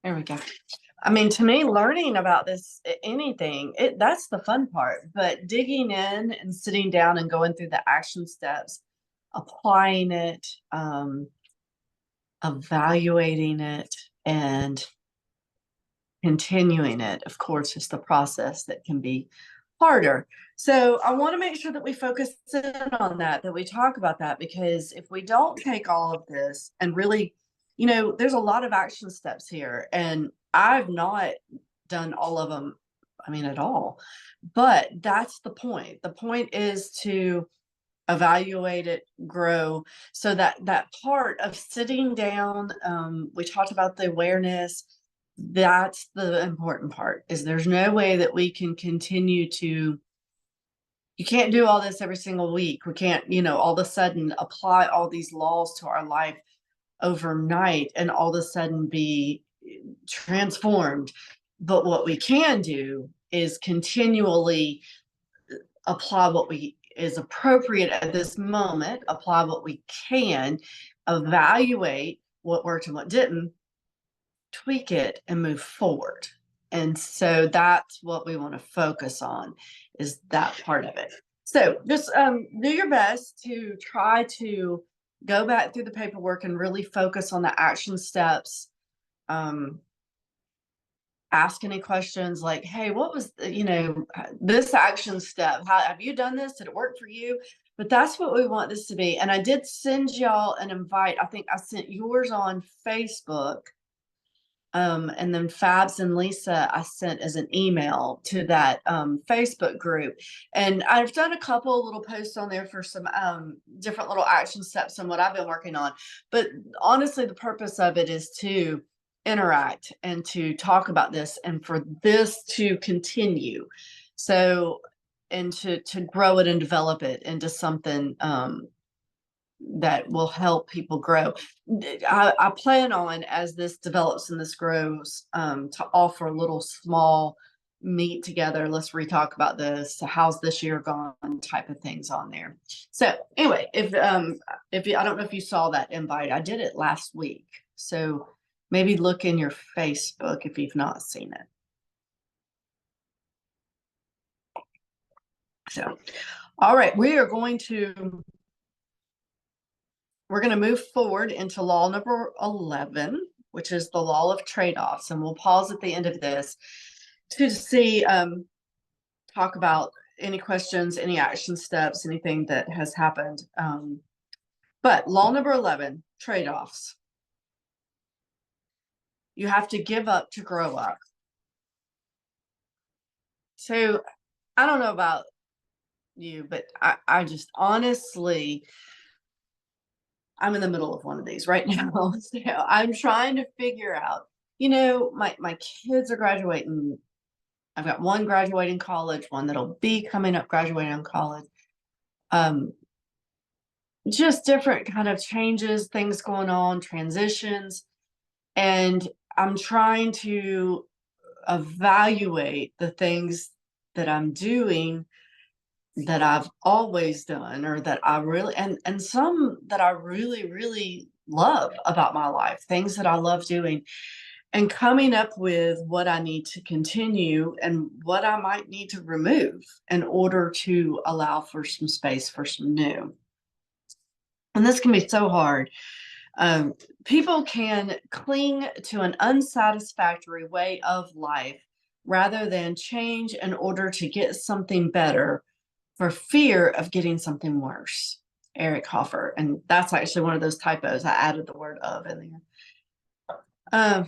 There we go. I mean, to me, learning about this, anything, that's the fun part, but digging in and sitting down and going through the action steps, applying it, evaluating it, and continuing it, of course, is the process that can be harder. So I want to make sure that we focus in on that we talk about that, because if we don't take all of this and really, there's a lot of action steps here, and I've not done all of them, I mean, at all. But that's the point. The point is to evaluate it, grow. So that part of sitting down, we talked about the awareness. That's the important part, is there's no way that we can continue to, you can't do all this every single week. We can't, all of a sudden apply all these laws to our life overnight and all of a sudden be transformed. But what we can do is continually apply what we is appropriate at this moment, apply what we can, evaluate what worked and what didn't, tweak it, and move forward. And so that's what we want to focus on, is that part of it. So just do your best to try to go back through the paperwork and really focus on the action steps. Ask any questions like, hey, what was this action step? How have you done this? Did it work for you? But that's what we want this to be. And I did send y'all an invite. I think I sent yours on Facebook. And then Fabs and Lisa, I sent as an email to that Facebook group. And I've done a couple little posts on there for some different little action steps and what I've been working on. But honestly, the purpose of it is to interact and to talk about this and for this to continue. So, and to grow it and develop it into something that will help people grow. I plan on, as this develops and this grows, to offer a little small meet together. Let's re-talk about this. How's this year gone? Type of things on there. So anyway, if you, I don't know if you saw that invite. I did it last week. So maybe look in your Facebook if you've not seen it. So, all right, we're going to move forward into law number 11, which is the law of trade-offs. And we'll pause at the end of this to see, talk about any questions, any action steps, anything that has happened. But law number 11, trade-offs. You have to give up to grow up. So I don't know about you, but I just honestly, I'm in the middle of one of these right now. So I'm trying to figure out, my kids are graduating. I've got one graduating college, one that'll be coming up graduating college. Just different kind of changes, things going on, transitions. And I'm trying to evaluate the things that I'm doing that I've always done, or that I really, and some that I really, really love about my life, things that I love doing, and coming up with what I need to continue and what I might need to remove in order to allow for some space for some new. And this can be so hard. People can cling to an unsatisfactory way of life rather than change in order to get something better for fear of getting something worse. Eric Hoffer. And that's actually one of those typos. I added the word of in there.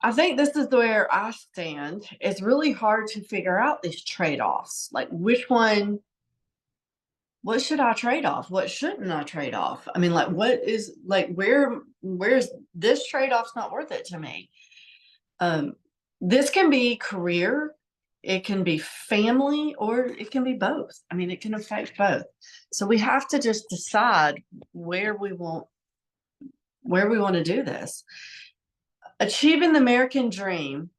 I think this is where I stand. It's really hard to figure out these trade-offs. Like, which one, what should I trade off? What shouldn't I trade off? I mean, like, what is, like, where's this trade-off's not worth it to me? This can be career, it can be family, or it can be both. I mean, it can affect both. So we have to just decide where we want to do this. Achieving the American dream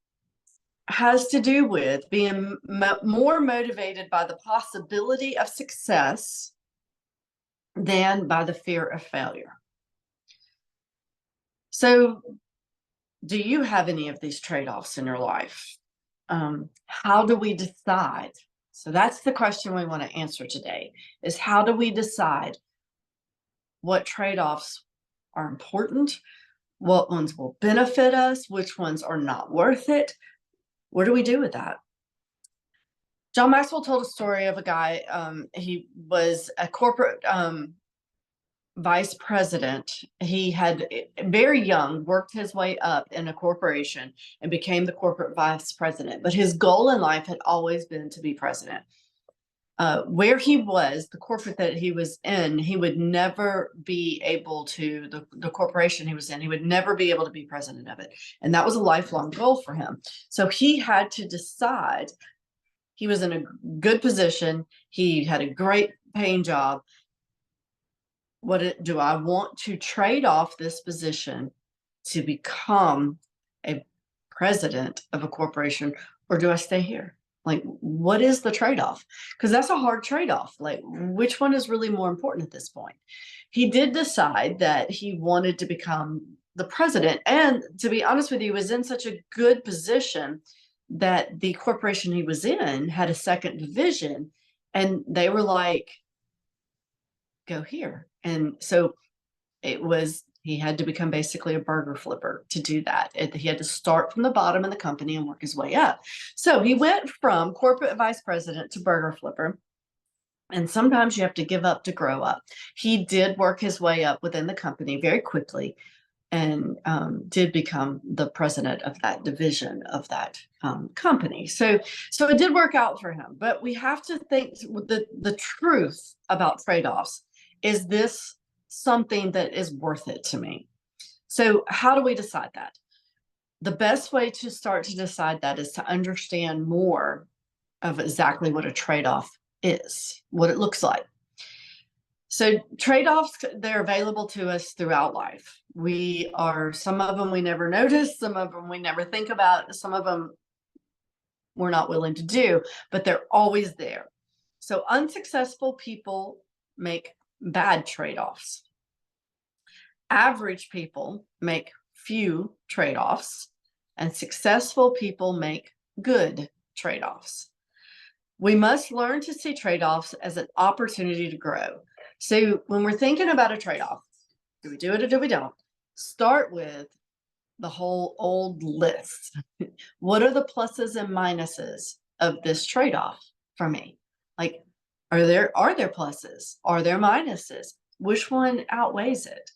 has to do with being more motivated by the possibility of success than by the fear of failure. So Do you have any of these trade-offs in your life? How do we decide? So that's the question we want to answer today, is how do we decide what trade-offs are important, what ones will benefit us, which ones are not worth it? What do we do with that? John Maxwell told a story of a guy, he was a corporate vice president. He had very young worked his way up in a corporation and became the corporate vice president, but his goal in life had always been to be president. Where he was, the corporate that he was in, he would never be able to, the corporation he was in, he would never be able to be president of it. And that was a lifelong goal for him. So he had to decide. He was in a good position. He had a great paying job. Do I want to trade off this position to become a president of a corporation, or do I stay here? Like, what is the trade-off? Because that's a hard trade-off. Like, which one is really more important at this point? He did decide that he wanted to become the president. And to be honest with you, he was in such a good position that the corporation he was in had a second division, and they were like, go here. And so he had to become basically a burger flipper to do that. He had to start from the bottom of the company and work his way up. So he went from corporate vice president to burger flipper. And sometimes you have to give up to grow up. He did work his way up within the company very quickly, and did become the president of that division of that company. So it did work out for him. But we have to think the truth about trade-offs. Is this something that is worth it to me? So how do we decide that? The best way to start to decide that is to understand more of exactly what a trade-off is, what it looks like. So trade-offs, they're available to us throughout life. Some of them we never notice, some of them we never think about, some of them we're not willing to do, but they're always there. So unsuccessful people make bad trade-offs. Average people make few trade-offs, and successful people make good trade-offs. We must learn to see trade-offs as an opportunity to grow. So when we're thinking about a trade-off, do we do it or do we don't? Start with the whole old list. What are the pluses and minuses of this trade-off for me? Like, are there pluses? Are there minuses? Which one outweighs it?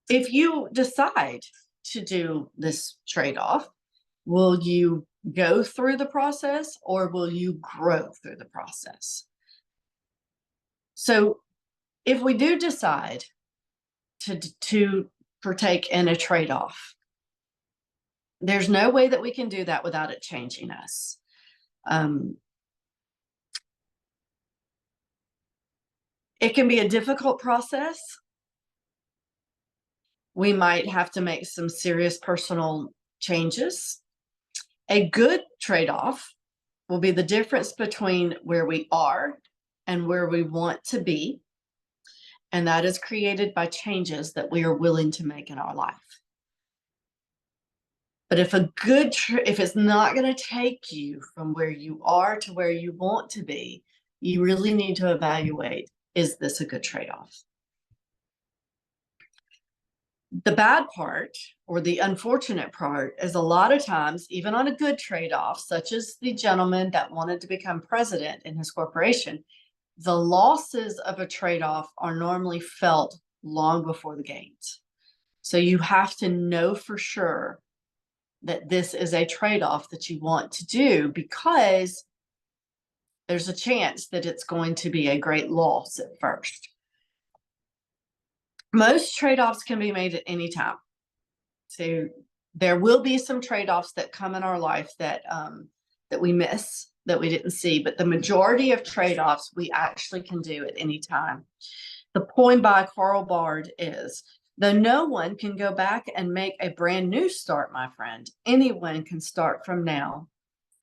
If you decide to do this trade-off, will you go through the process or will you grow through the process? So if we do decide to partake in a trade-off, there's no way that we can do that without it changing us. It can be a difficult process. We might have to make some serious personal changes. A good trade-off will be the difference between where we are and where we want to be. And that is created by changes that we are willing to make in our life. But if it's not going to take you from where you are to where you want to be, you really need to evaluate, is this a good trade-off? The bad part, or the unfortunate part, is a lot of times, even on a good trade-off, such as the gentleman that wanted to become president in his corporation, the losses of a trade-off are normally felt long before the gains. So you have to know for sure that this is a trade-off that you want to do, because there's a chance that it's going to be a great loss at first. Most trade-offs can be made at any time. So there will be some trade-offs that come in our life that we miss, that we didn't see, but the majority of trade-offs we actually can do at any time. The poem by Karl Barth is, though no one can go back and make a brand new start, my friend, anyone can start from now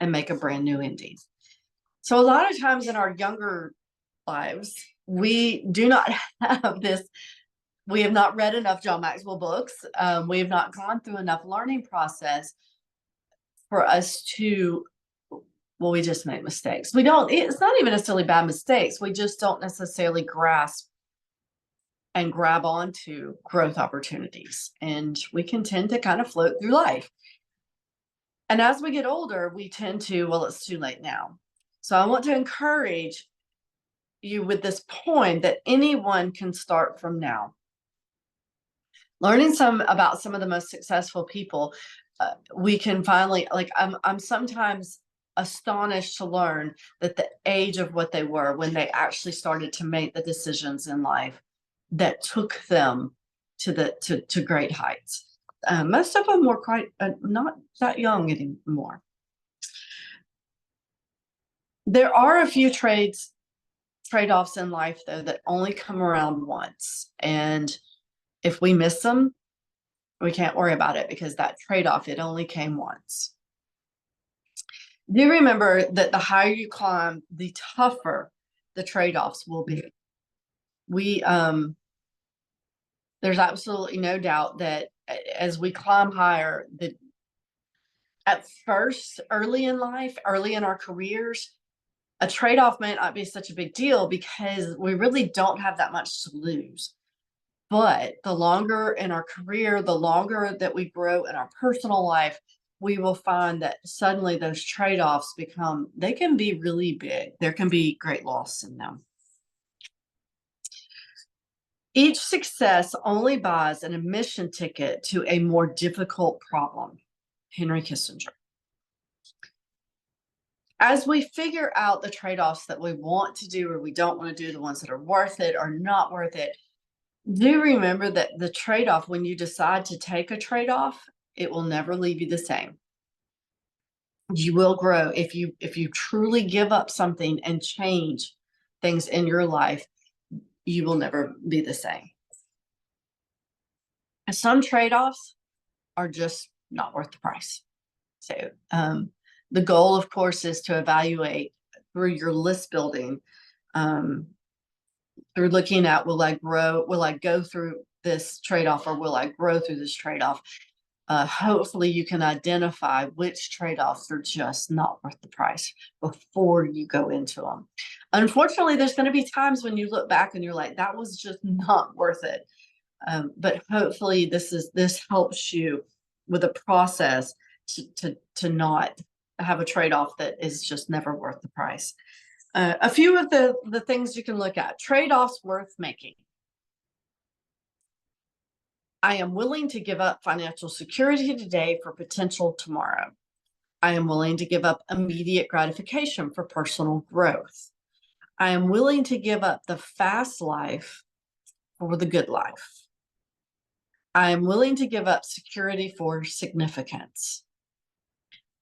and make a brand new ending. So a lot of times in our younger lives, we do not have this we have not read enough John Maxwell books. We have not gone through enough learning process for us to, well, we just make mistakes. We don't, it's not even necessarily bad mistakes. We just don't necessarily grasp and grab onto growth opportunities. And we can tend to kind of float through life. And as we get older, we tend to, well, it's too late now. So I want to encourage you with this point that anyone can start from now. Learning about some of the most successful people, we can finally, like, I'm sometimes astonished to learn that the age of what they were when they actually started to make the decisions in life that took them to great heights. Most of them were quite not that young anymore. There are a few trade-offs in life, though, that only come around once, and if we miss them, we can't worry about it, because that trade-off, it only came once. Do remember that the higher you climb, the tougher the trade-offs will be. There's absolutely no doubt that as we climb higher, at first, early in life, early in our careers, a trade-off may not be such a big deal because we really don't have that much to lose. But the longer in our career, the longer that we grow in our personal life, we will find that suddenly those trade-offs they can be really big. There can be great loss in them. Each success only buys an admission ticket to a more difficult problem. Henry Kissinger. As we figure out the trade-offs that we want to do or we don't want to do, the ones that are worth it or not worth it, do remember that the trade-off, when you decide to take a trade-off, it will never leave you the same. You will grow. If you truly give up something and change things in your life, you will never be the same. Some trade-offs are just not worth the price. So the goal, of course, is to evaluate through your list building, through looking at, will I go through this trade-off, or will I grow through this trade-off? Hopefully you can identify which trade-offs are just not worth the price before you go into them. Unfortunately, there's going to be times when you look back and you're like, that was just not worth it. But hopefully this helps you with a process to not have a trade-off that is just never worth the price. A few of the things you can look at: trade-offs worth making. I am willing to give up financial security today for potential tomorrow. I am willing to give up immediate gratification for personal growth. I am willing to give up the fast life for the good life. I am willing to give up security for significance.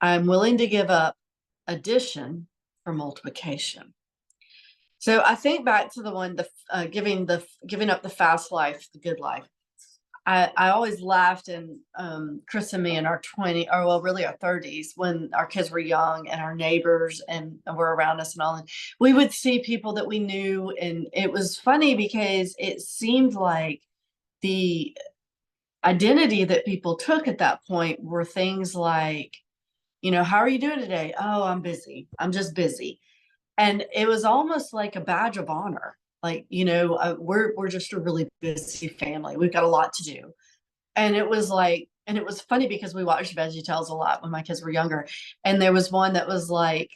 I am willing to give up addition for multiplication. So I think back to the one, giving up the fast life, the good life. I always laughed, and Chris and me in our 20s, or well, really our 30s, when our kids were young and our neighbors and were around us and all, and we would see people that we knew, and it was funny because it seemed like the identity that people took at that point were things like, how are you doing today? Oh, I'm busy. I'm just busy. And it was almost like a badge of honor. Like, we're just a really busy family. We've got a lot to do. And it was funny because we watched VeggieTales a lot when my kids were younger. And there was one that was like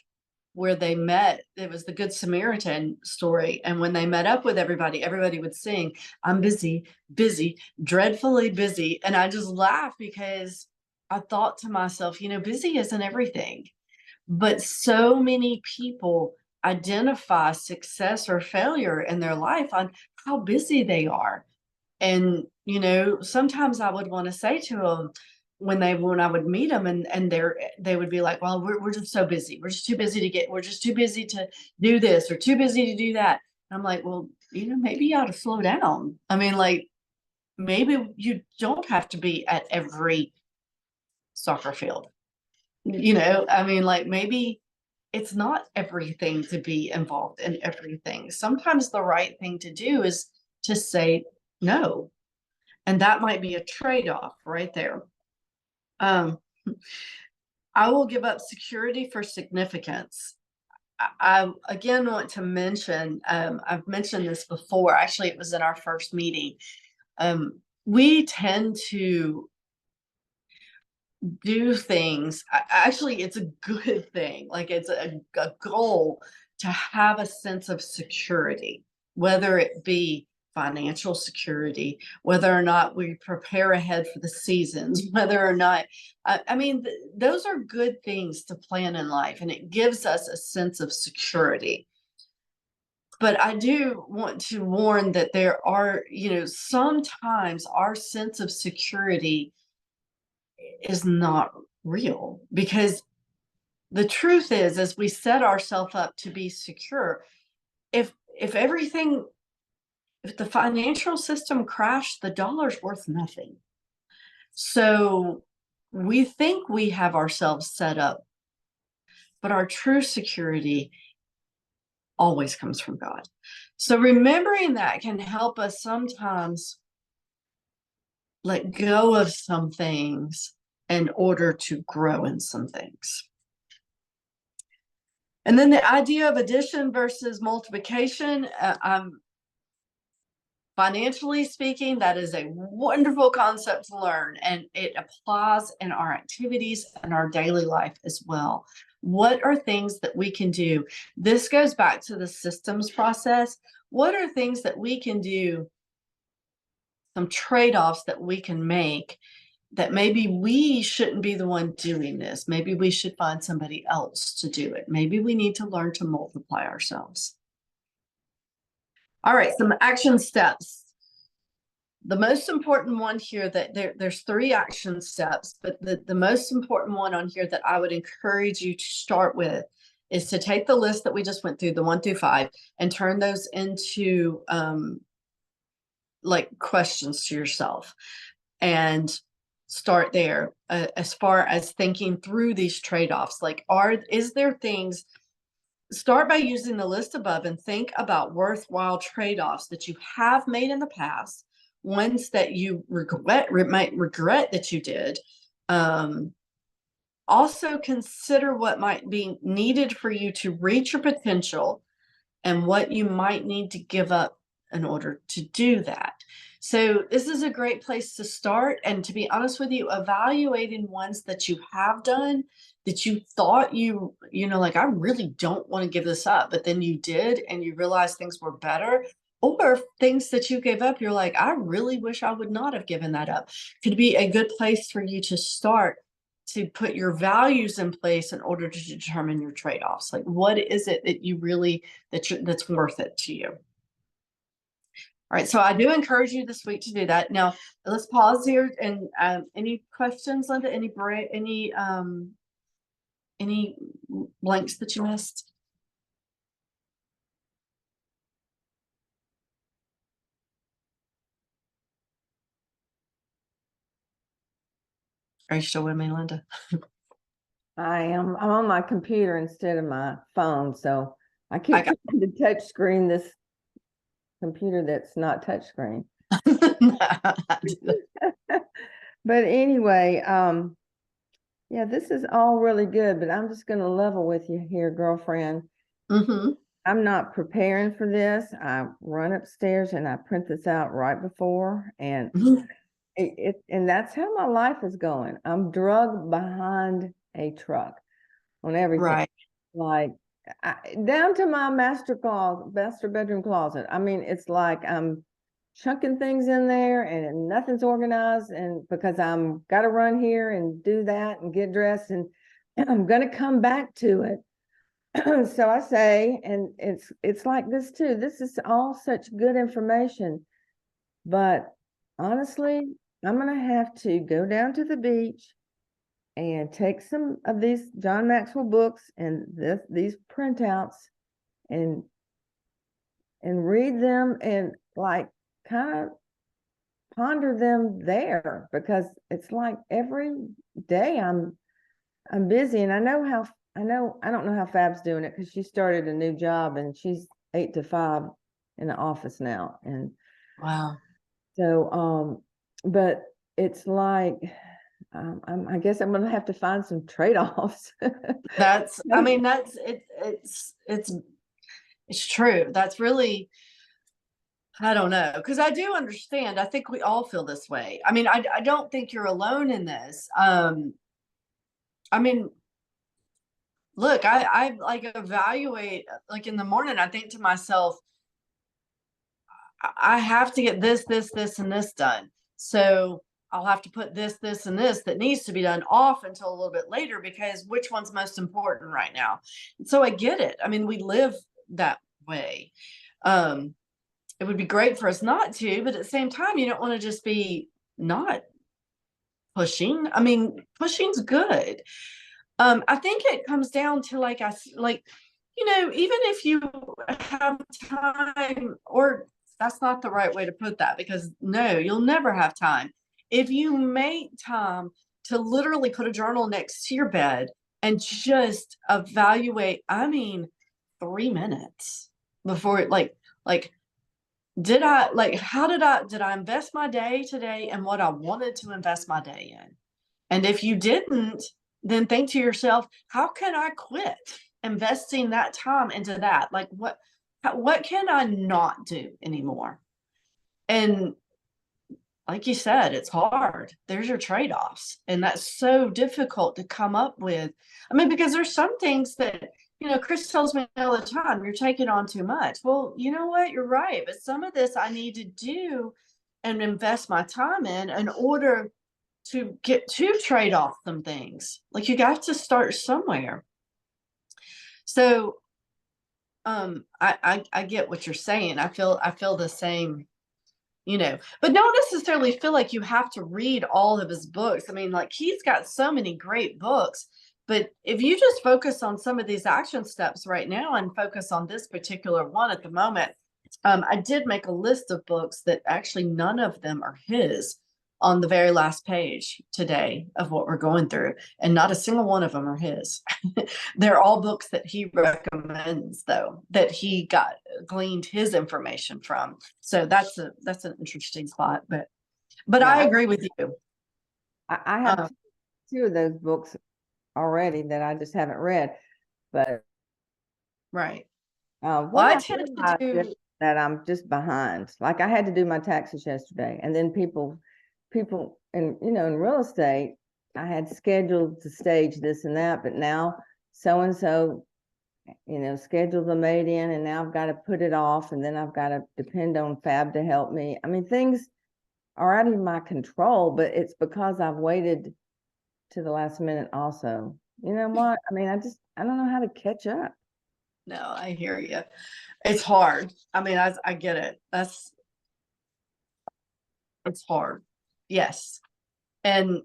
where they met. It was the Good Samaritan story. And when they met up with everybody would sing, I'm busy, busy, dreadfully busy. And I just laughed because I thought to myself, busy isn't everything. But so many people identify success or failure in their life on how busy they are. And, sometimes I would want to say to them when I would meet them, and they would be like, well, we're just so busy. We're just too busy to do this or too busy to do that. And I'm like, well, maybe you ought to slow down. I mean, like, maybe you don't have to be at every soccer field. I mean, like, maybe it's not everything to be involved in everything. Sometimes the right thing to do is to say no And that might be a trade-off right there. I will give up security for significance. I again want to mention, I've mentioned this before, actually, it was in our first meeting. We tend to do things, actually, it's a good thing. Like, it's a goal to have a sense of security, whether it be financial security, whether or not we prepare ahead for the seasons, whether or not, I mean, those are good things to plan in life, and it gives us a sense of security. But I do want to warn that there are, sometimes our sense of security is not real, because the truth is, as we set ourselves up to be secure, if everything, if the financial system crashed, the dollar's worth nothing. So we think we have ourselves set up, but our true security always comes from God. So remembering that can help us sometimes let go of some things in order to grow in some things. And then the idea of addition versus multiplication, financially speaking, that is a wonderful concept to learn, and it applies in our activities and our daily life as well. What are things that we can do? This goes back to the systems process. What are things that we can do, some trade-offs that we can make, that maybe we shouldn't be the one doing this? Maybe we should find somebody else to do it. Maybe we need to learn to multiply ourselves. All right, some action steps. The most important one here, that there's 3 action steps, but the most important one on here that I would encourage you to start with is to take the list that we just went through, the 1 through 5, and turn those into like questions to yourself, and start there, as far as thinking through these trade-offs. Like, is there things, start by using the list above and think about worthwhile trade-offs that you have made in the past, ones that you might regret that you did. Also consider what might be needed for you to reach your potential, and what you might need to give up in order to do that. So this is a great place to start. And to be honest with you, evaluating ones that you have done that you thought like, I really don't want to give this up, but then you did, and you realized things were better. Or things that you gave up, you're like, I really wish I would not have given that up. Could be a good place for you to start, to put your values in place in order to determine your trade-offs. Like, what is it that you really, that's worth it to you? All right, so I do encourage you this week to do that. Now, let's pause here. And any questions, Linda? Any blanks that you missed? Are you still with me, Linda? I am. I'm on my computer instead of my phone, so I keep trying to touch screen this computer that's not touch screen. But anyway, yeah, this is all really good, but I'm just going to level with you here, girlfriend. I'm not preparing for this. I run upstairs and I print this out right before, and and that's how my life is going. I'm drugged behind a truck on everything, right? Like, down to my master bedroom closet. I mean, it's like I'm chunking things in there and nothing's organized, and because I'm got to run here and do that and get dressed, and I'm going to come back to it. So I say, and it's like this too. This is all such good information, but honestly, I'm going to have to go down to the beach and take some of these John Maxwell books and these printouts and read them, and like kind of ponder them there, because it's like every day I'm busy. And I don't know how Fab's doing it, because she started a new job and she's 8 to 5 in the office now. And wow. So but it's like, I guess I'm gonna have to find some trade-offs. That's, I mean, that's it, it's true. That's really, I don't know, because I do understand. I think we all feel this way. I mean, I don't think you're alone in this. I mean, look, I like evaluate, like in the morning, I think to myself, I have to get this, and this done. So I'll have to put this, and this that needs to be done off until a little bit later, because which one's most important right now? And so I get it. I mean, we live that way. It would be great for us not to, but at the same time, you don't want to just be not pushing. I mean, pushing's good. I think it comes down to, like, even if you have time, or that's not the right way to put that, because no, you'll never have time. If you make time to literally put a journal next to your bed and just evaluate, I mean, 3 minutes before it, like, how did I invest my day today and what I wanted to invest my day in? And if you didn't, then think to yourself, how can I quit investing that time into that? Like, what can I not do anymore? And like you said, it's hard. There's your trade-offs. And that's so difficult to come up with. I mean, because there's some things that, Chris tells me all the time, you're taking on too much. Well, you know what? You're right. But some of this I need to do and invest my time in order to get to trade off some things. Like, you got to start somewhere. So I get what you're saying. I feel the same, but don't necessarily feel like you have to read all of his books. I mean, like, he's got so many great books, but if you just focus on some of these action steps right now and focus on this particular one at the moment. I did make a list of books that actually none of them are his on the very last page today of what we're going through, and not a single one of them are his. They're all books that he recommends, though, that he gleaned his information from. So that's an interesting spot, but Yeah, I agree with you. I have two of those books already that I just haven't read, but right. what I I tend to realized do is that I'm just behind. Like, I had to do my taxes yesterday, and then people in in real estate, I had scheduled to stage this and that, but now so and so scheduled the maid in, and now I've got to put it off, and then I've got to depend on Fab to help me. I mean, things are out of my control, but it's because I've waited to the last minute also. You know what? I mean, I don't know how to catch up. No, I hear you. It's hard. I mean, I get it. It's hard. Yes. And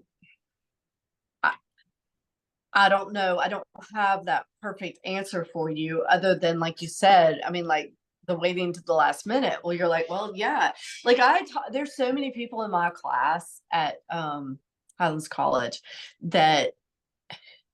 I don't know. I don't have that perfect answer for you, other than, like you said, I mean, like, the waiting to the last minute. Well, you're like, well, yeah. Like, there's so many people in my class at Highlands College that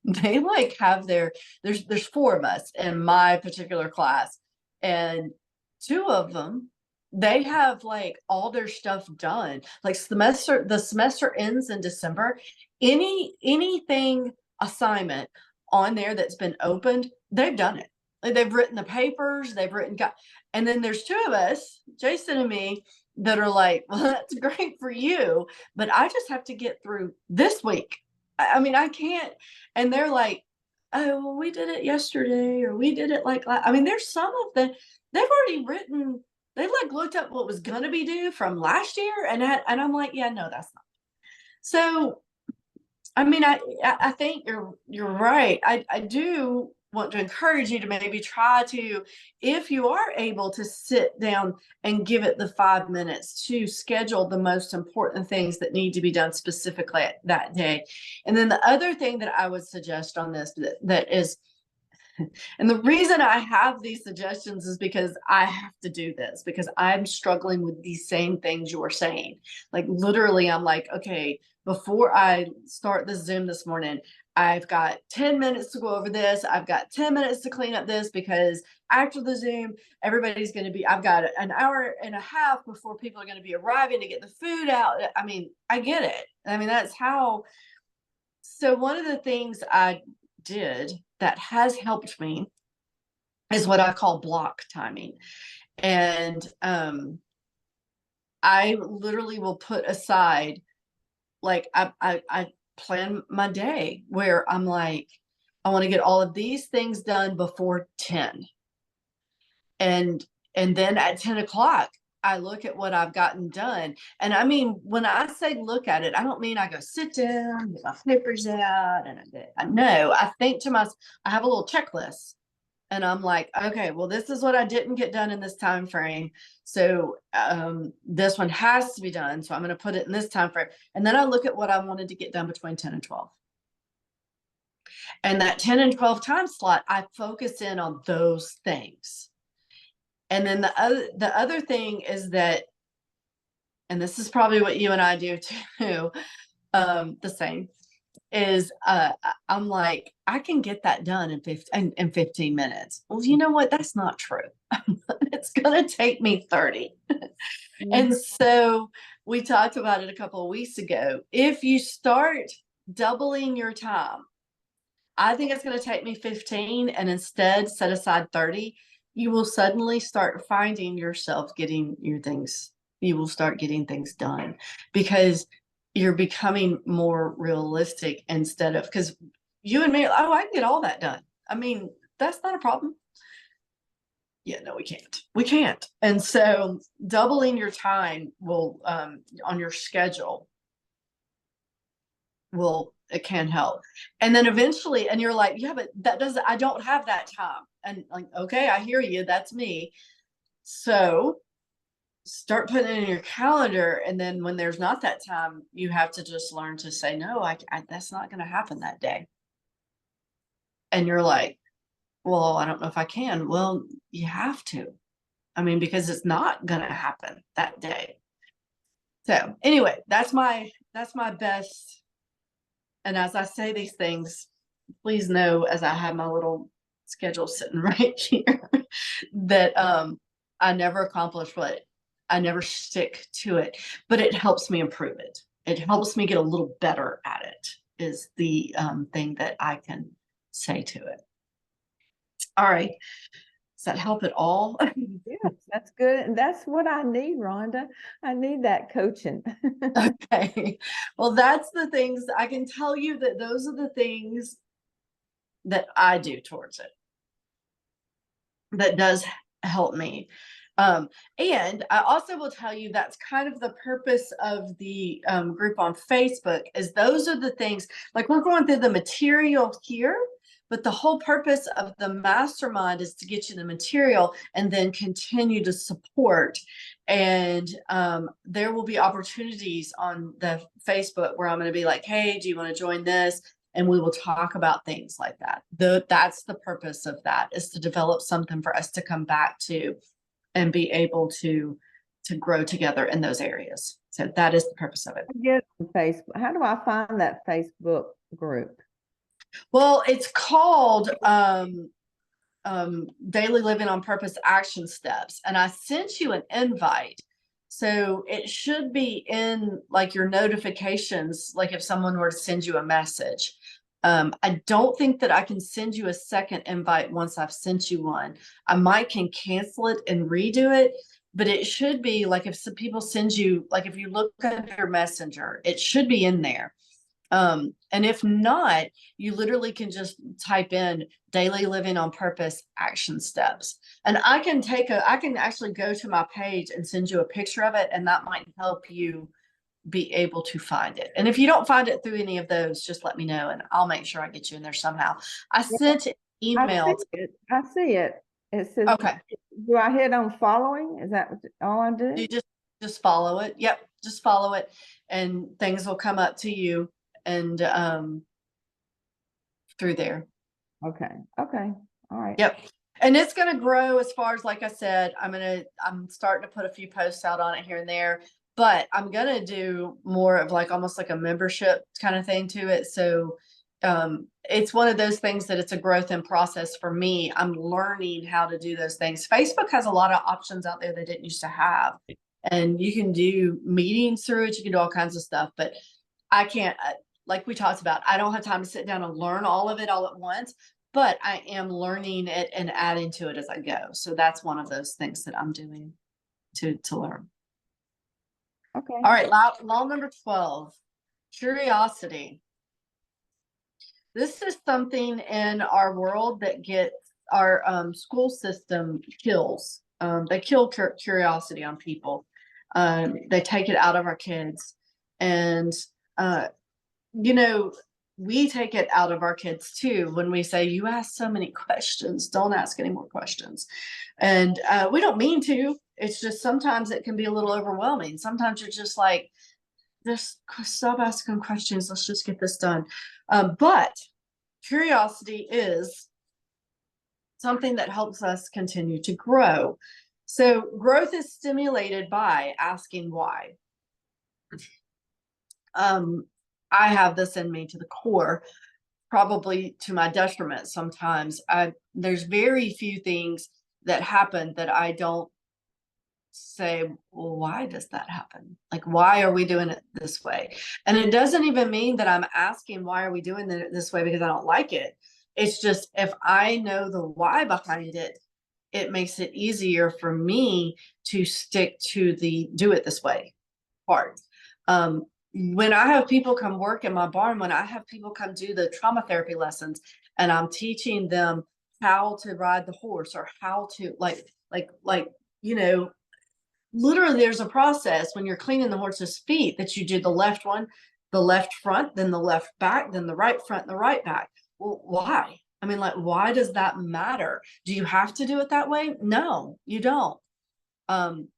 they, like, have there's four of us in my particular class, and two of them, they have, like, all their stuff done. Like, the semester ends in December. Anything assignment on there that's been opened, they've done it. Like, they've written the papers, and then there's two of us, Jason and me, that are like, well, that's great for you, but I just have to get through this week. I mean, I can't. And they're like, oh, well, we did it yesterday, or we did it like, I mean, there's some of them, they've already written, they, like, looked up what was going to be due from last year. And I'm like, yeah, no, that's not. So, I mean, I think you're right. I do want to encourage you to maybe try to, if you are able to sit down and give it the 5 minutes to schedule the most important things that need to be done specifically that day. And then the other thing that I would suggest on this, that is, and the reason I have these suggestions is because I have to do this, because I'm struggling with these same things you're saying. Like, literally, I'm like, okay, before I start the Zoom this morning, I've got 10 minutes to go over this. I've got 10 minutes to clean up this because after the Zoom, everybody's going to be, I've got an hour and a half before people are going to be arriving to get the food out. I mean, I get it. I mean, that's how. So, one of the things I did that has helped me is what I call block timing. And I literally will put aside, like, I plan my day where I'm like, I want to get all of these things done before 10. And then at 10 o'clock, I look at what I've gotten done. And I mean, when I say look at it, I don't mean I go sit down, get my papers out, and I know, I think to myself, I have a little checklist. And I'm like, okay, well, this is what I didn't get done in this time frame. So this one has to be done. So I'm going to put it in this time frame. And then I look at what I wanted to get done between 10 and 12. And that 10 and 12 time slot, I focus in on those things. And then the other thing is that, and this is probably what you and I do too, the same, is I'm like, I can get that done in 15 minutes. Well, you know what? That's not true. It's going to take me 30. And so we talked about it a couple of weeks ago. If you start doubling your time, I think it's going to take me 15 and instead set aside 30. You will suddenly start finding yourself getting your things. You will start getting things done because you're becoming more realistic instead of, because you and me, oh, I can get all that done. I mean, that's not a problem. Yeah, no, we can't. We can't. And so doubling your time will, on your schedule, it can help. And then eventually, and you're like, yeah, but I don't have that time. And like, okay, I hear you. That's me. So start putting it in your calendar. And then when there's not that time, you have to just learn to say, no, that's not going to happen that day. And you're like, well, I don't know if I can. Well, you have to. I mean, because it's not going to happen that day. So anyway, that's my best. And as I say these things, please know, as I have my little schedule sitting right here, that I never accomplish what I never stick to it, but it helps me improve it. It helps me get a little better at it, is the thing that I can say to it. All right. Does that help at all? Yes, that's good. And that's what I need, Rhonda. I need that coaching. Okay. Well, that's the things I can tell you, that those are the things that I do towards it. That does help me. And I also will tell you that's kind of the purpose of the group on Facebook, is those are the things, like, we're going through the material here, but the whole purpose of the mastermind is to get you the material and then continue to support. And there will be opportunities on the Facebook where I'm going to be like, hey, do you want to join this? And we will talk about things like that. That's the purpose of that, is to develop something for us to come back to and be able to grow together in those areas. So that is the purpose of it. Get on Facebook. How do I find that Facebook group? Well, it's called Daily Living on Purpose Action Steps. And I sent you an invite. So it should be in like your notifications, like if someone were to send you a message. I don't think that I can send you a second invite once I've sent you one. I might can cancel it and redo it, but it should be like, if some people send you, like if you look at your messenger, it should be in there. And if not, you literally can just type in Daily Living on Purpose Action Steps. And I can actually go to my page and send you a picture of it, and that might help you be able to find it. And if you don't find it through any of those, just let me know and I'll make sure I get you in there somehow. I sent an email. I see it. It says, okay. Do I hit on following? Is that all I do? You just follow it. Yep. Just follow it and things will come up to you and through there. Okay. All right. Yep. And it's going to grow as far as, like I said, I'm starting to put a few posts out on it here and there, but I'm going to do more of like almost like a membership kind of thing to it. So it's one of those things that it's a growth in process for me. I'm learning how to do those things. Facebook has a lot of options out there they didn't used to have, and you can do meetings through it. You can do all kinds of stuff, but I can't, like we talked about, I don't have time to sit down and learn all of it all at once, but I am learning it and adding to it as I go. So that's one of those things that I'm doing to learn. Okay. All right, law number 12, curiosity. This is something in our world that gets our school system kills. They kill curiosity on people. They take it out of our kids. And, you know, we take it out of our kids too when we say, you ask so many questions, don't ask any more questions. And we don't mean to. It's just sometimes it can be a little overwhelming. Sometimes you're just like, just stop asking questions. Let's just get this done. But curiosity is something that helps us continue to grow. So growth is stimulated by asking why. I have this in me to the core, probably to my detriment sometimes. There's very few things that happen that I don't say, well, why does that happen? Like, why are we doing it this way? And it doesn't even mean that I'm asking, why are we doing it this way because I don't like it. It's just, if I know the why behind it, it makes it easier for me to stick to the do it this way part. When I have people come work in my barn, when I have people come do the trauma therapy lessons, and I'm teaching them how to ride the horse, or how to you know, literally there's a process when you're cleaning the horse's feet that you do the left one, the left front, then the left back, then the right front, and the right back. Well, why? I mean, like, why does that matter? Do you have to do it that way? No, you don't.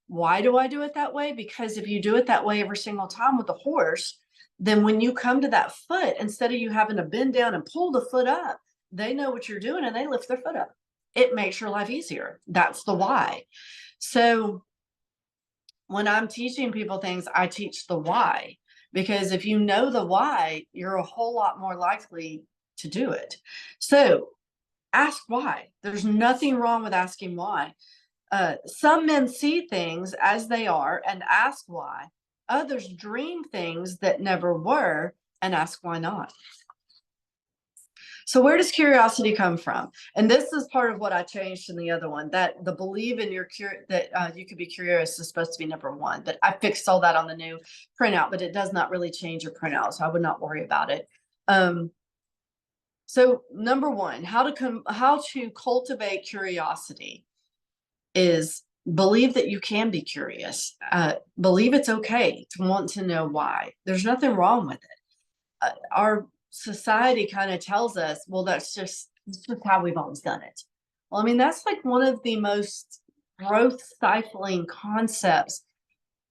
Why do I do it that way? Because if you do it that way every single time with the horse, then when you come to that foot, instead of you having to bend down and pull the foot up, they know what you're doing and they lift their foot up. It makes your life easier. That's the why. So when I'm teaching people things, I teach the why, because if you know the why, you're a whole lot more likely to do it. So ask why. There's nothing wrong with asking why. Some men see things as they are and ask why. Others dream things that never were and ask why not. So where does curiosity come from? And this is part of what I changed in the other one, that the believe in your that you could be curious is supposed to be number one. But I fixed all that on the new printout, but it does not really change your printout, so I would not worry about it. So number one, how to cultivate curiosity is believe that you can be curious. Believe it's okay to want to know why. There's nothing wrong with it. Our society kind of tells us, well, that's just how we've always done it. Well, I mean, that's like one of the most growth stifling concepts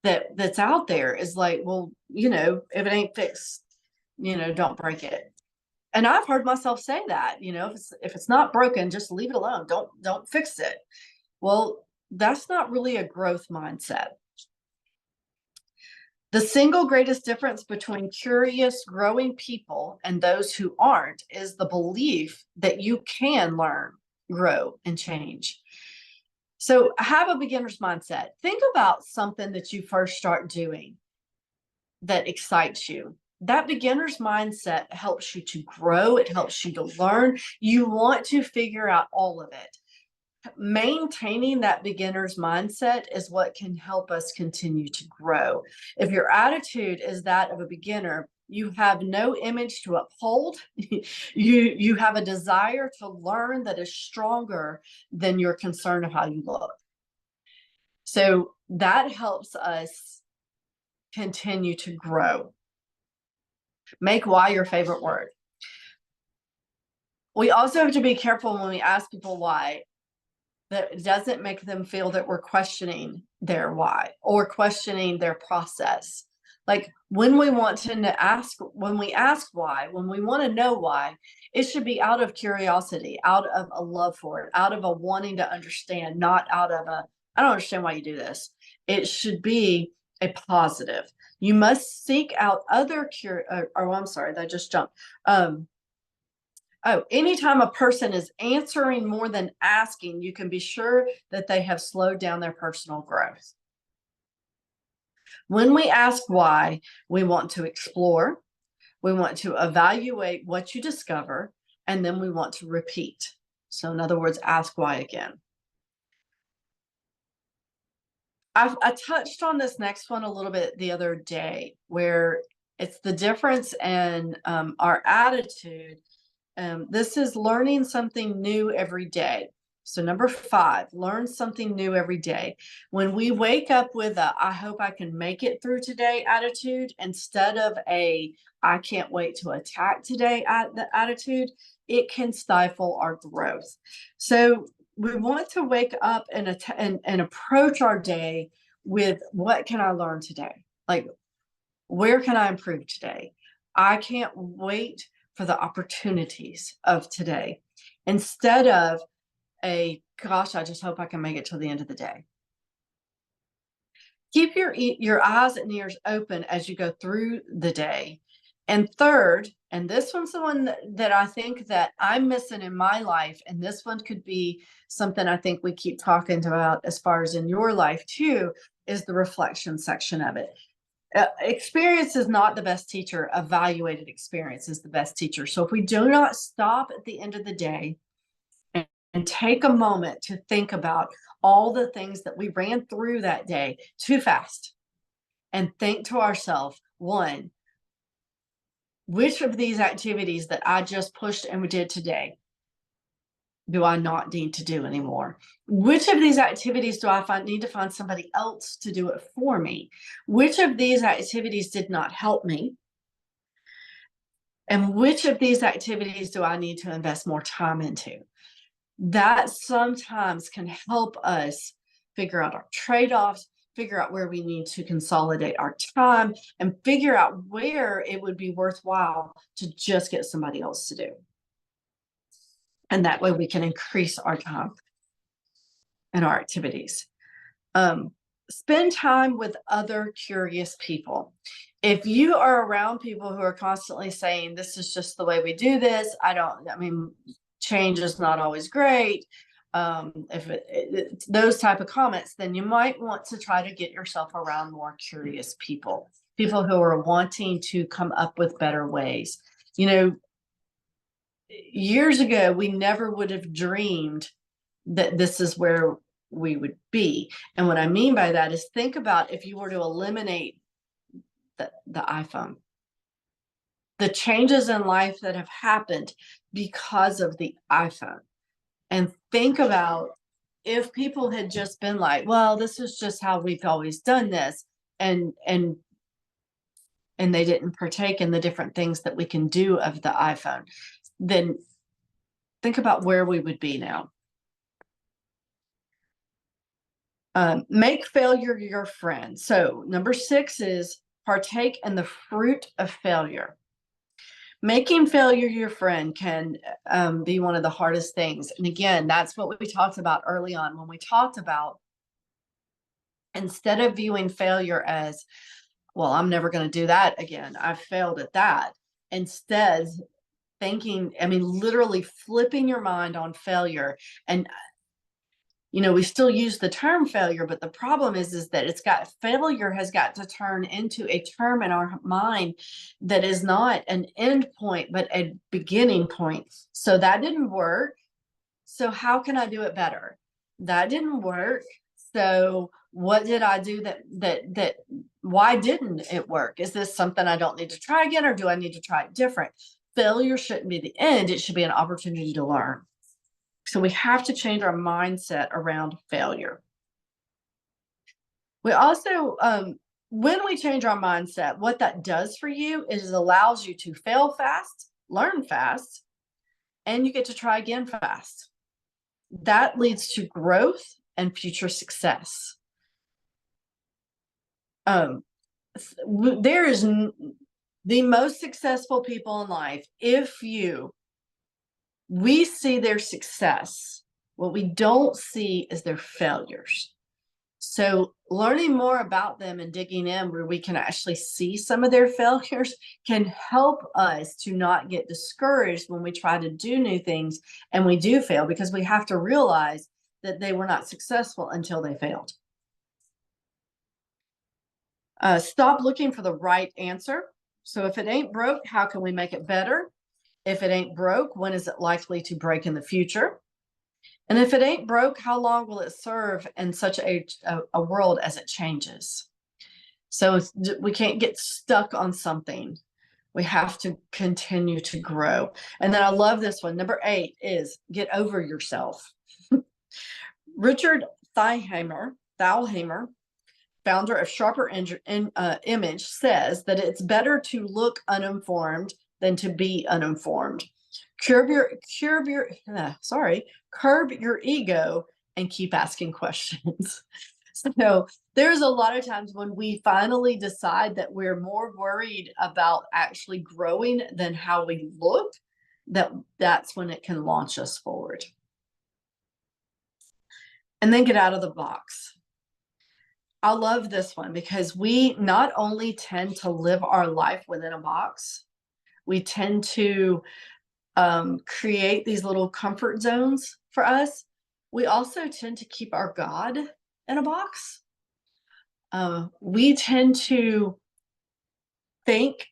that's out there, is like, well, you know, if it ain't fixed, you know, don't break it. And I've heard myself say that, you know, if it's not broken, just leave it alone. Don't fix it. Well, that's not really a growth mindset. The single greatest difference between curious, growing people and those who aren't is the belief that you can learn, grow, and change. So have a beginner's mindset. Think about something that you first start doing that excites you. That beginner's mindset helps you to grow. It helps you to learn. You want to figure out all of it. Maintaining that beginner's mindset is what can help us continue to grow. If your attitude is that of a beginner, you have no image to uphold. You have a desire to learn that is stronger than your concern of how you look. So that helps us continue to grow. Make why your favorite word. We also have to be careful when we ask people why, that it doesn't make them feel that we're questioning their why or questioning their process. Like when we want to ask, when we ask why, when we want to know why, it should be out of curiosity, out of a love for it, out of a wanting to understand, not out of a, I don't understand why you do this. It should be a positive. You must seek out other I'm sorry, that just jumped. Oh, anytime a person is answering more than asking, you can be sure that they have slowed down their personal growth. When we ask why, we want to explore, we want to evaluate what you discover, and then we want to repeat. So in other words, ask why again. I touched on this next one a little bit the other day, where it's the difference in our attitude. This is learning something new every day. So number 5, learn something new every day. When we wake up with a "I hope I can make it through today" attitude, instead of a "I can't wait to attack today" attitude, it can stifle our growth. So we want to wake up and approach our day with, what can I learn today? Like, where can I improve today? I can't wait for the opportunities of today, instead of a "gosh, I just hope I can make it till the end of the day." Keep your eyes and ears open as you go through the day. And third, and this one's the one that I think that I'm missing in my life, and this one could be something I think we keep talking about as far as in your life too, is the reflection section of it. Experience is not the best teacher. Evaluated experience is the best teacher. So if we do not stop at the end of the day and take a moment to think about all the things that we ran through that day too fast, and think to ourselves, one, which of these activities that I just pushed and we did today do I not need to do anymore? Which of these activities do I need to find somebody else to do it for me? Which of these activities did not help me? And which of these activities do I need to invest more time into? That sometimes can help us figure out our trade-offs, figure out where we need to consolidate our time, and figure out where it would be worthwhile to just get somebody else to do. And that way we can increase our time and our activities. Spend time with other curious people. If you are around people who are constantly saying, "This is just the way we do this," I mean, change is not always great. If those type of comments, then you might want to try to get yourself around more curious people, people who are wanting to come up with better ways. You know, years ago, we never would have dreamed that this is where we would be. And what I mean by that is, think about if you were to eliminate the iPhone, the changes in life that have happened because of the iPhone. And think about if people had just been like, "Well, this is just how we've always done this," and they didn't partake in the different things that we can do of the iPhone, then think about where we would be now. Make failure your friend. So number 6 is partake in the fruit of failure. Making failure your friend can be one of the hardest things. And again, that's what we talked about early on when we talked about, instead of viewing failure as, "Well, I'm never going to do that again. I've failed at that." Instead, thinking, I mean, literally flipping your mind on failure. And we still use the term failure, but the problem is that failure has got to turn into a term in our mind that is not an end point, but a beginning point. So that didn't work. So how can I do it better? That didn't work. So what did I do that why didn't it work? Is this something I don't need to try again, or do I need to try it different? Failure shouldn't be the end. It should be an opportunity to learn. So we have to change our mindset around failure. We also, when we change our mindset, what that does for you is it allows you to fail fast, learn fast, and you get to try again fast. That leads to growth and future success. There is the most successful people in life. We see their success. What we don't see is their failures. So learning more about them and digging in where we can actually see some of their failures can help us to not get discouraged when we try to do new things and we do fail, because we have to realize that they were not successful until they failed. Stop looking for the right answer. So if it ain't broke, how can we make it better? If it ain't broke, when is it likely to break in the future? And if it ain't broke, how long will it serve in such a world as it changes? So we can't get stuck on something. We have to continue to grow. And then I love this one. Number 8 is get over yourself. Richard Thalheimer, founder of Sharper Image, says that it's better to look uninformed than to be uninformed. Curb your ego and keep asking questions. So there's a lot of times when we finally decide that we're more worried about actually growing than how we look, that's when it can launch us forward. And then get out of the box. I love this one because we not only tend to live our life within a box, we tend to create these little comfort zones for us. We also tend to keep our God in a box. We tend to think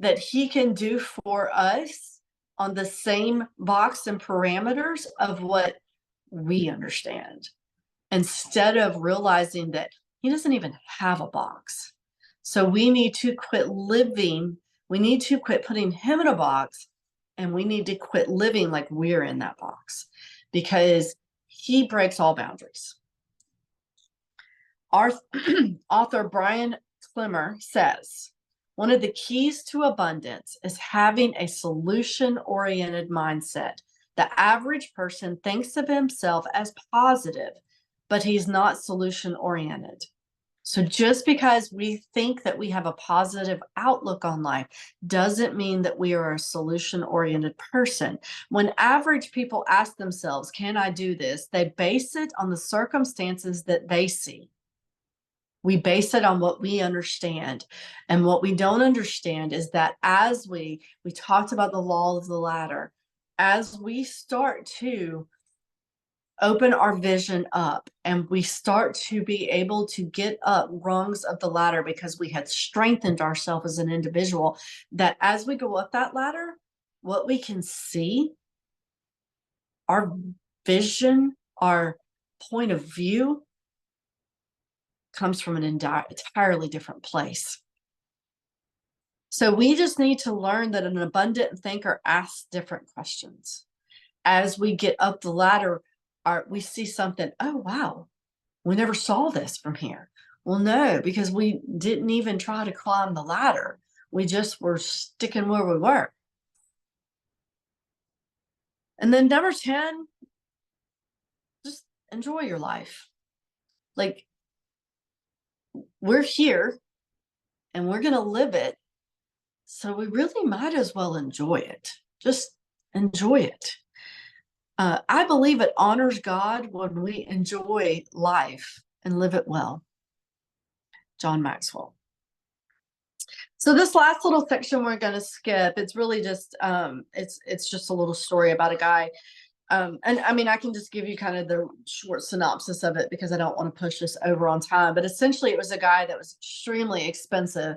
that he can do for us on the same box and parameters of what we understand, instead of realizing that he doesn't even have a box. So we need to quit living. We need to quit putting him in a box, and we need to quit living like we're in that box, because he breaks all boundaries. Our author Brian Klimmer says, one of the keys to abundance is having a solution-oriented mindset. The average person thinks of himself as positive, but he's not solution-oriented. So just because we think that we have a positive outlook on life doesn't mean that we are a solution-oriented person. When average people ask themselves, can I do this? They base it on the circumstances that they see. We base it on what we understand. And what we don't understand is that as we talked about the law of the ladder, as we start to open our vision up and we start to be able to get up rungs of the ladder because we had strengthened ourselves as an individual, that as we go up that ladder, what we can see, our vision, our point of view comes from an entirely different place. So we just need to learn that an abundant thinker asks different questions. As we get up the ladder, we see something, oh, wow, we never saw this from here. Well, no, because we didn't even try to climb the ladder. We just were sticking where we were. And then number 10, just enjoy your life. Like, we're here and we're going to live it. So we really might as well enjoy it. Just enjoy it. I believe it honors God when we enjoy life and live it well. John Maxwell. So this last little section we're going to skip. It's really just it's just a little story about a guy. And I mean, I can just give you kind of the short synopsis of it because I don't want to push this over on time. But essentially, it was a guy that was extremely extremely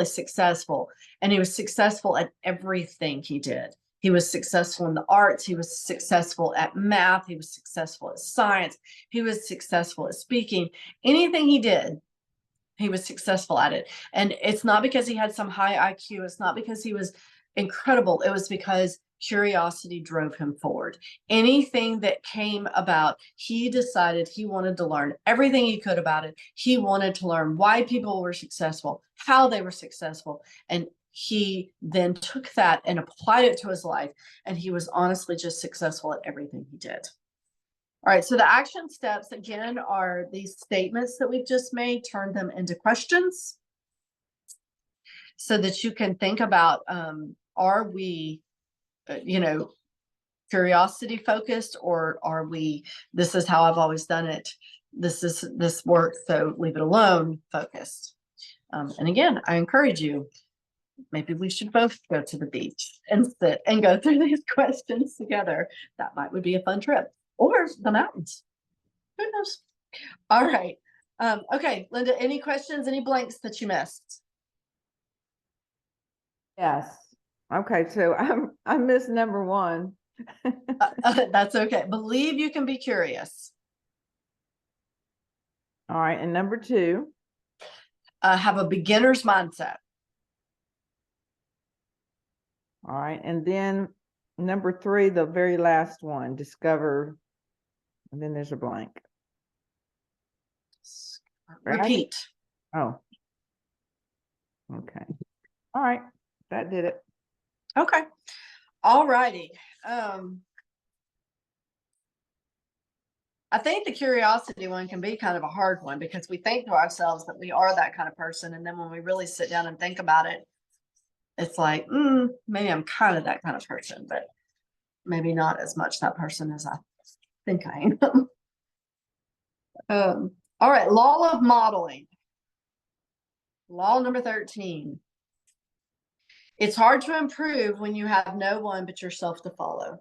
successful. And he was successful at everything he did. He was successful in the arts. He was successful at math. He was successful at science. He was successful at speaking. Anything he did, he was successful at it. And it's not because he had some high IQ. It's not because he was incredible. It was because curiosity drove him forward. Anything that came about, he decided he wanted to learn everything he could about it. He wanted to learn why people were successful, how they were successful. And he then took that and applied it to his life. And he was honestly just successful at everything he did. All right, so the action steps, again, are these statements that we've just made. Turn them into questions so that you can think about, are we, curiosity focused, or are we, this is how I've always done it, this works, so leave it alone focused? And again, I encourage you, maybe we should both go to the beach and sit and go through these questions together. Would be a fun trip, or the mountains. Who knows? All right. Okay, Linda, any questions, any blanks that you missed? Yes. Okay, so I missed number 1. That's okay. Believe you can be curious. All right, and number 2. Have a beginner's mindset. All right, and then number 3, the very last one, discover, and then there's a blank. Repeat. Oh. Okay. All right, that did it. Okay. All righty. I think the curiosity one can be kind of a hard one, because we think to ourselves that we are that kind of person. And then when we really sit down and think about it, it's like, maybe I'm kind of that kind of person, but maybe not as much that person as I think I am. All right. Law of modeling. Law number 13. It's hard to improve when you have no one but yourself to follow.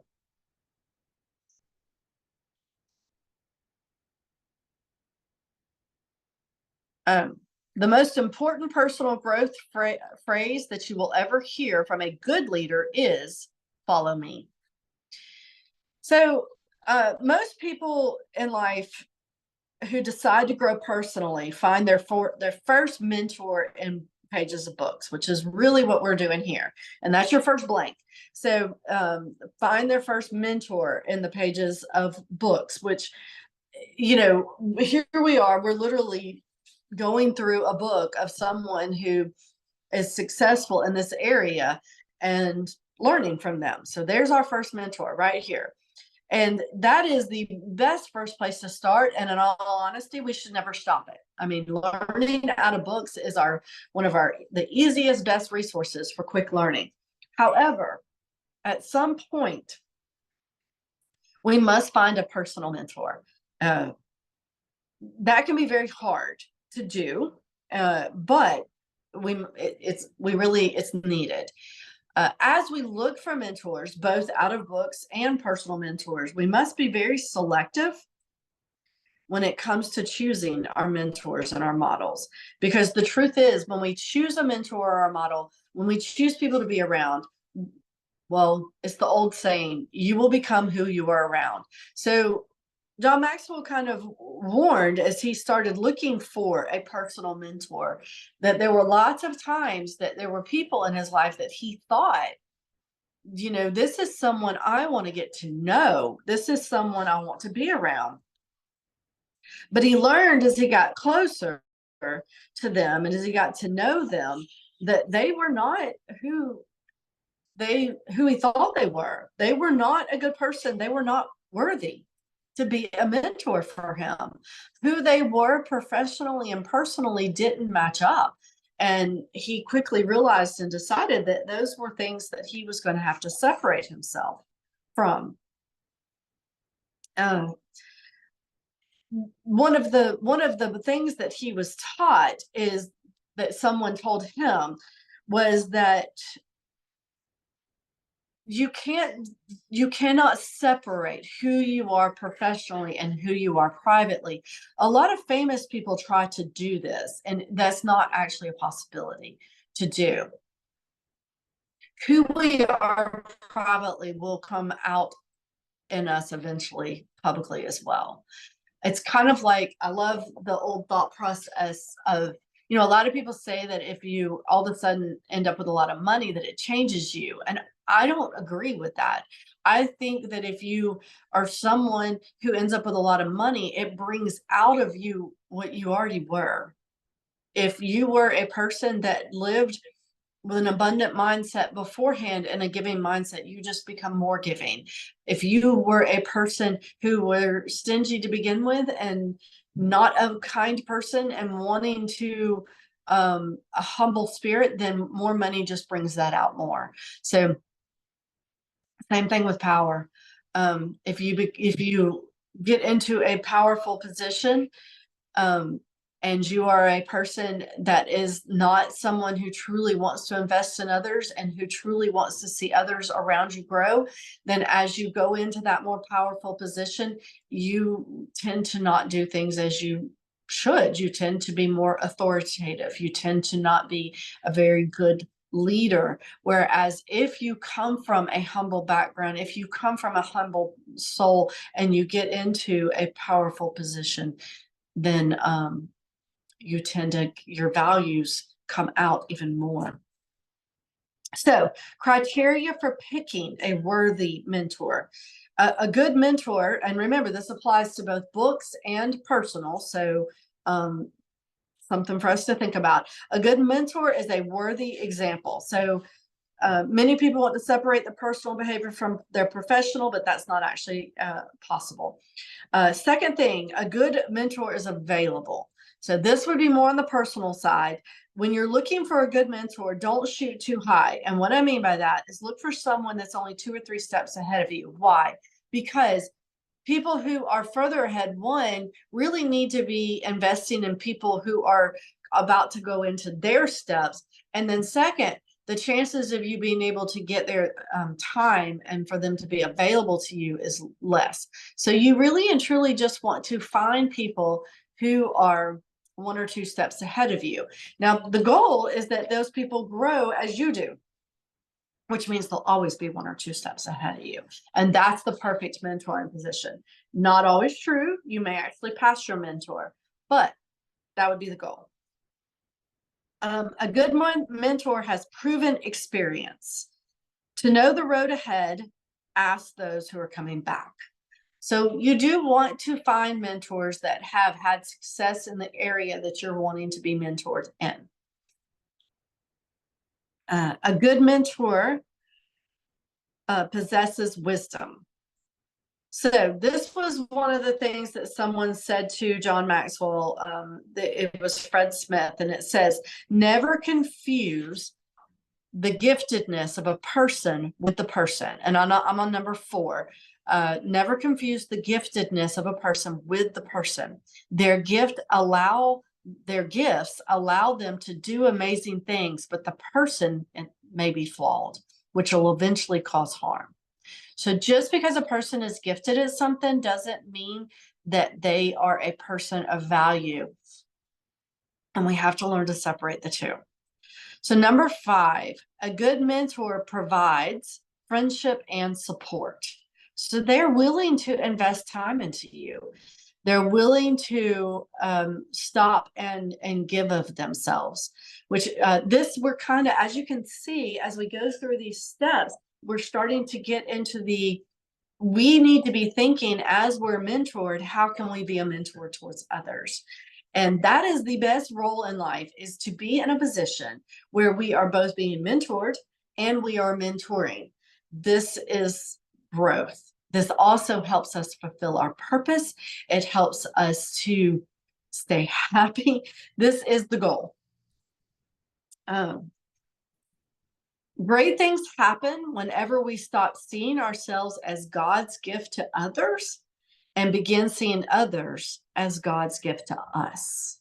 The most important personal growth phrase that you will ever hear from a good leader is follow me. So most people in life who decide to grow personally find their first mentor in pages of books, which is really what we're doing here. And that's your first blank. So find their first mentor in the pages of books, which, here we are, we're literally going through a book of someone who is successful in this area and learning from them. So there's our first mentor right here. And that is the best first place to start. And in all honesty, we should never stop it. I mean, learning out of books is one of the easiest, best resources for quick learning. However, at some point, we must find a personal mentor. That can be very hard to do, but it's needed. As we look for mentors, both out of books and personal mentors, we must be very selective when it comes to choosing our mentors and our models. Because the truth is, when we choose a mentor or a model, when we choose people to be around, well, it's the old saying, you will become who you are around. So John Maxwell kind of warned, as he started looking for a personal mentor, that there were lots of times that there were people in his life that he thought, this is someone I want to get to know. This is someone I want to be around. But he learned as he got closer to them and as he got to know them, that they were not who he thought they were. They were not a good person. They were not worthy to be a mentor for him. Who they were professionally and personally didn't match up. And he quickly realized and decided that those were things that he was going to have to separate himself from. One of the things that he was taught is that someone told him was that you cannot separate who you are professionally and who you are privately. A lot of famous people try to do this, and that's not actually a possibility to do. Who we are privately will come out in us eventually publicly as well. It's kind of like, I love the old thought process of, a lot of people say that if you all of a sudden end up with a lot of money, that it changes you. And I don't agree with that. I think that if you are someone who ends up with a lot of money, it brings out of you what you already were. If you were a person that lived with an abundant mindset beforehand and a giving mindset, you just become more giving. If you were a person who were stingy to begin with and not a kind person and wanting to a humble spirit, then more money just brings that out more. So same thing with power. If you get into a powerful position, and you are a person that is not someone who truly wants to invest in others and who truly wants to see others around you grow, then as you go into that more powerful position, you tend to not do things as you should. You tend to be more authoritative. You tend to not be a very good leader. Whereas if you come from a humble background, if you come from a humble soul and you get into a powerful position, then you tend to, your values come out even more. So, criteria for picking a worthy mentor. A good mentor, and remember, this applies to both books and personal. So, something for us to think about. A good mentor is a worthy example. So, many people want to separate the personal behavior from their professional, but that's not actually possible. Second thing, a good mentor is available. So this would be more on the personal side. When you're looking for a good mentor, don't shoot too high. And what I mean by that is look for someone that's only 2 or 3 steps ahead of you. Why? Because people who are further ahead, one, really need to be investing in people who are about to go into their steps. And then second, the chances of you being able to get their time and for them to be available to you is less. So you really and truly just want to find people who are 1 or 2 steps ahead of you. Now, the goal is that those people grow as you do, which means they'll always be 1 or 2 steps ahead of you. And that's the perfect mentoring position. Not always true. You may actually pass your mentor, but that would be the goal. A good mentor has proven experience. To know the road ahead, ask those who are coming back. So you do want to find mentors that have had success in the area that you're wanting to be mentored in. A good mentor possesses wisdom. So this was one of the things that someone said to John Maxwell. It was Fred Smith, and it says, never confuse the giftedness of a person with the person. And I'm on number 4. Never confuse the giftedness of a person with the person. Their gifts allow them to do amazing things, but the person may be flawed, which will eventually cause harm. So just because a person is gifted at something doesn't mean that they are a person of value. And we have to learn to separate the two. So number 5, a good mentor provides friendship and support. So they're willing to invest time into you. They're willing to stop and give of themselves, which this we're kind of, as you can see, as we go through these steps, we're starting to get into we need to be thinking as we're mentored, how can we be a mentor towards others? And that is the best role in life, is to be in a position where we are both being mentored and we are mentoring. This is growth. This also helps us fulfill our purpose. It helps us to stay happy. This is the goal. Great things happen whenever we stop seeing ourselves as God's gift to others and begin seeing others as God's gift to us.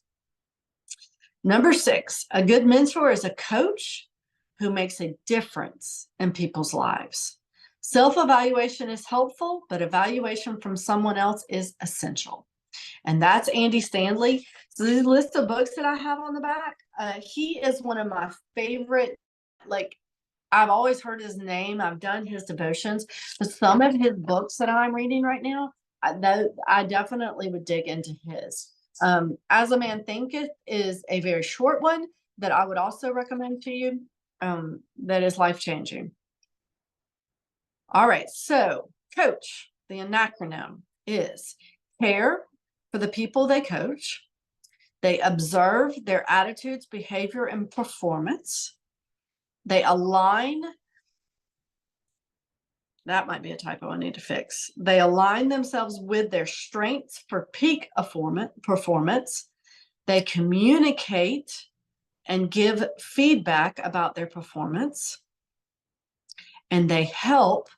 Number 6, a good mentor is a coach who makes a difference in people's lives. Self-evaluation is helpful, but evaluation from someone else is essential. And that's Andy Stanley. So the list of books that I have on the back, he is one of my favorite, I've always heard his name. I've done his devotions. But some of his books that I'm reading right now, I definitely would dig into his. As a Man Thinketh is a very short one that I would also recommend to you, that is life-changing. All right, so coach, the acronym is care for the people they coach. They observe their attitudes, behavior, and performance. They align, that might be a typo I need to fix. They align themselves with their strengths for peak performance. They communicate and give feedback about their performance. And they help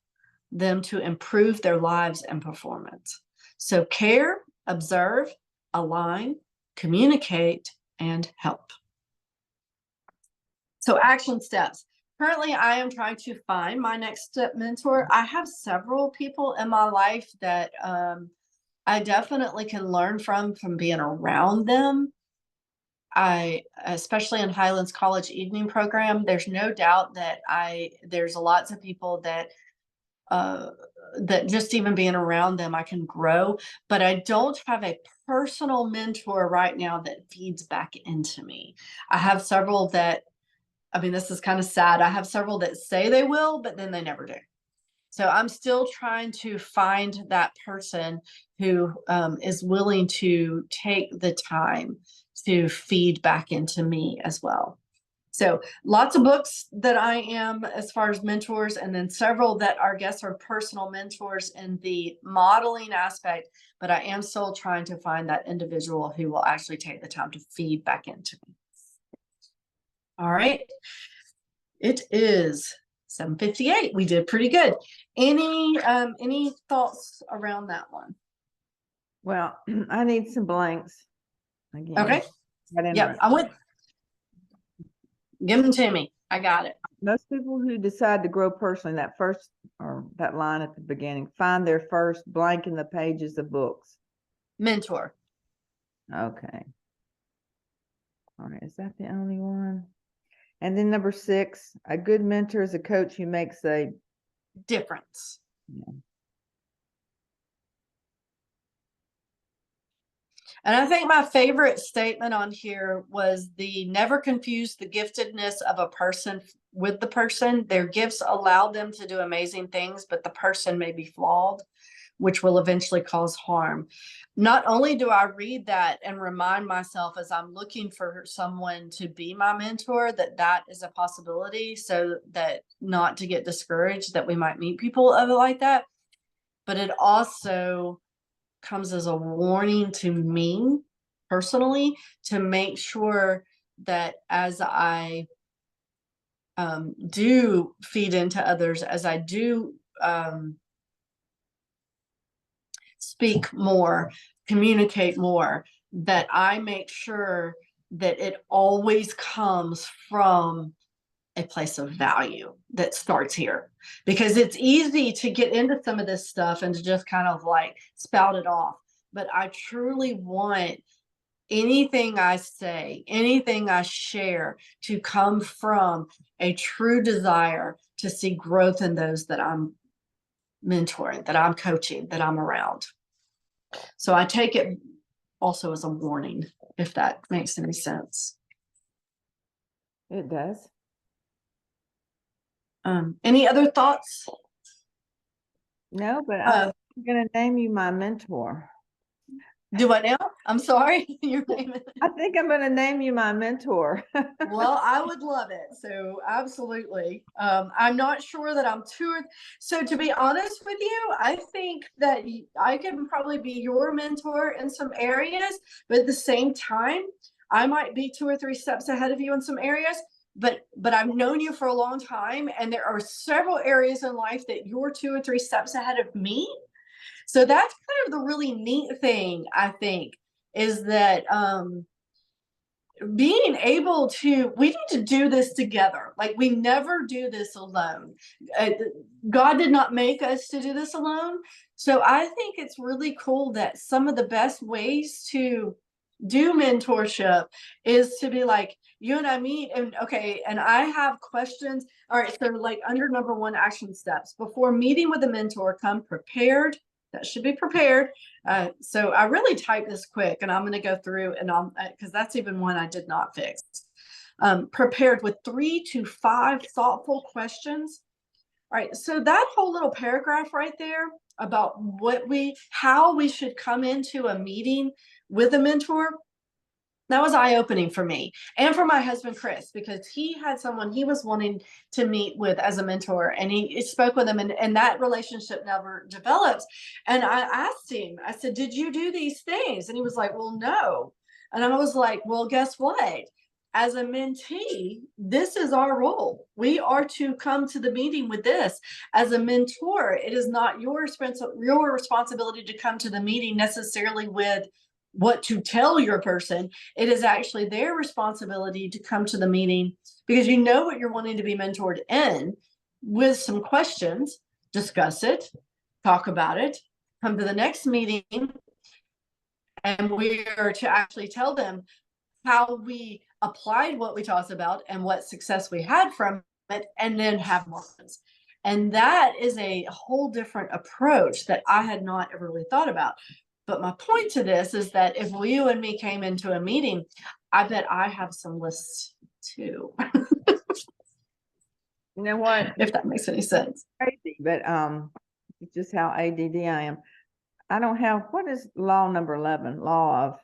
them to improve their lives and performance. So care, observe, align, communicate, and help. So action steps. Currently, I am trying to find my next step mentor. I have several people in my life that I definitely can learn from being around them. Especially in Highlands College evening program, there's no doubt that there's lots of people that that just even being around them, I can grow, but I don't have a personal mentor right now that feeds back into me. I have several that, I mean, this is kind of sad. I have several that say they will, but then they never do. So I'm still trying to find that person who is willing to take the time to feed back into me as well. So lots of books that I am as far as mentors, and then several that I guess are personal mentors in the modeling aspect, but I am still trying to find that individual who will actually take the time to feed back into me. All right. It is 7:58. We did pretty good. Any thoughts around that one? Well, I need some blanks again. Okay. Yeah, I went. Give them to me. I got it. Most people who decide to grow personally, that first or that line at the beginning, find their first blank in the pages of books. Mentor. Okay. All right. Is that the only one? And then number 6, a good mentor is a coach who makes a difference. Yeah. And I think my favorite statement on here was the never confuse the giftedness of a person with the person. Their gifts allow them to do amazing things, but the person may be flawed, which will eventually cause harm. Not only do I read that and remind myself as I'm looking for someone to be my mentor, that that is a possibility, so that not to get discouraged that we might meet people like that, but it also comes as a warning to me personally to make sure that as I do feed into others, as I do speak more, communicate more, that I make sure that it always comes from a place of value that starts here, because it's easy to get into some of this stuff and to just kind of like spout it off. But I truly want anything I say, anything I share to come from a true desire to see growth in those that I'm mentoring, that I'm coaching, that I'm around. So I take it also as a warning, if that makes any sense. It does. Any other thoughts? No, but I'm going to name you my mentor. Do I now? I'm sorry. Your name. I think I'm going to name you my mentor. Well, I would love it. So absolutely. I'm not sure that I'm too. So to be honest with you, I think that I can probably be your mentor in some areas, but at the same time, I might be 2 or 3 steps ahead of you in some areas. But I've known you for a long time, and there are several areas in life that you're 2 or 3 steps ahead of me. So that's kind of the really neat thing, I think, is that being able to, we need to do this together. Like, we never do this alone. God did not make us to do this alone. So I think it's really cool that some of the best ways to do mentorship is to be like, you and I meet, and okay, and I have questions. All right, so like under number 1 action steps, before meeting with a mentor, come prepared. That should be prepared. So I really typed this quick, and I'm going to go through and I'll, because that's even one I did not fix. Prepared with 3 to 5 thoughtful questions. All right, so that whole little paragraph right there about how we should come into a meeting with a mentor, that was eye-opening for me and for my husband, Chris, because he had someone he was wanting to meet with as a mentor, and he spoke with him, and that relationship never developed. And I asked him, I said, did you do these things? And he was like, well, no. And I was like, well, guess what? as a mentee, this is our role. We are to come to the meeting with this. As a mentor, it is not your responsibility to come to the meeting necessarily with what to tell your person. It is actually their responsibility to come to the meeting because you know what you're wanting to be mentored in, with some questions, discuss it, talk about it, come to the next meeting, and we are to actually tell them how we applied what we talked about and what success we had from it, and then have more ones. And that is a whole different approach that I had not ever really thought about. But my point to this is that if you and me came into a meeting, I bet I have some lists too. You know what? If that makes any sense. Crazy, but it's just how ADD I am. I don't have, what is law number 11? Law of,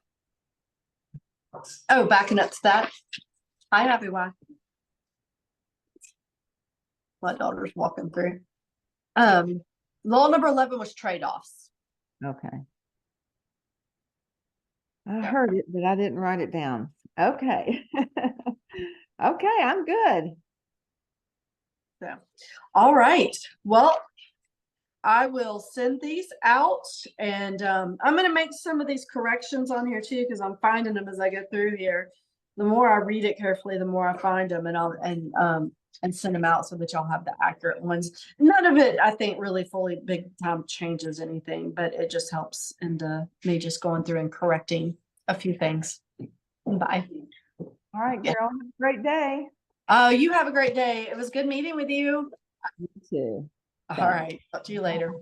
Oh, backing up to that. Hi, happy wife. My daughter's walking through. Law number 11 was trade-offs. okay. I heard it, but I didn't write it down. Okay. Okay, I'm good. So, all right. Well, I will send these out, and I'm going to make some of these corrections on here too, because I'm finding them as I go through here. The more I read it carefully, the more I find them, and I'll and send them out so that y'all have the accurate ones. None of it, I think, really fully big time changes anything, but it just helps in me just going through and correcting a few things. Bye. All right, girl. Have a great day. You have a great day. It was good meeting with you. You too. All right. Talk to you later.